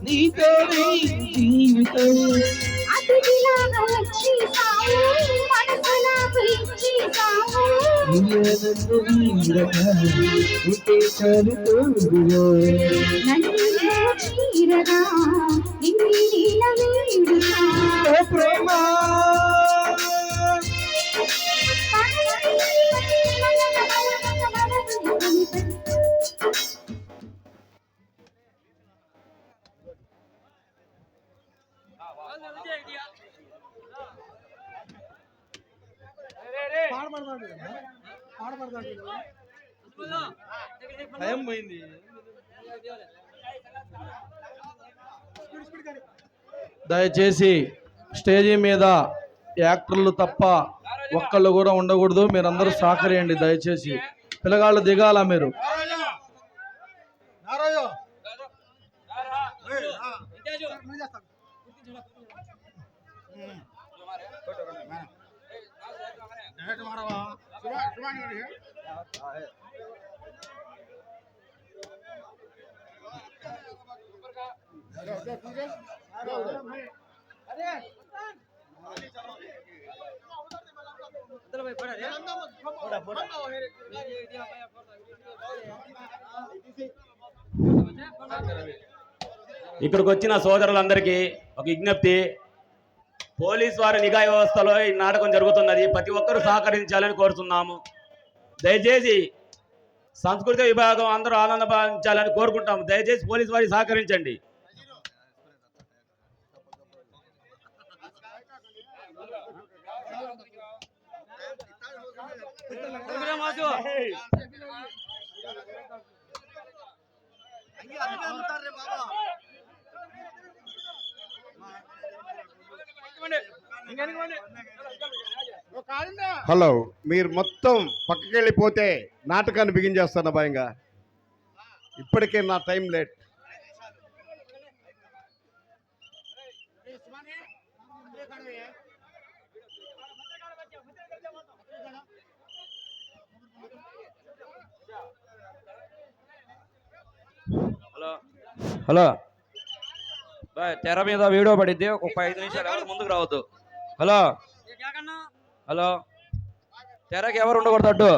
నీతో జీవితం ప్రేమ భయం పోయింది. దయచేసి స్టేజీ మీద యాక్టర్లు తప్ప ఒక్కళ్ళు కూడా ఉండకూడదు. మీరందరూ సహకరియండి దయచేసి. పిల్లగాళ్ళు దిగాల మీరు. ఇక్కడికి వచ్చిన సోదరులందరికీ ఒక విజ్ఞప్తి. పోలీసు వారి నిఘా వ్యవస్థలో ఈ నాటకం జరుగుతున్నది. ప్రతి ఒక్కరూ సహకరించాలని కోరుతున్నాము. దయచేసి సంస్కృతి విభాగం అందరూ ఆనందించాలని కోరుకుంటాము. దయచేసి పోలీసు వారికి సహకరించండి. హలో, మీరు మొత్తం పక్కకి వెళ్ళిపోతే నాటకాన్ని బిగించేస్తాను భయంగా. ఇప్పటికే నా టైం లేట్. హలో హలో తెర మీద వీడియో పడిద్ది. ఒక 5 నిమిషాలు ఎవరు ముందుకు రావద్దు. హలో హలో తెరకి ఎవరు ఉండకూడదు.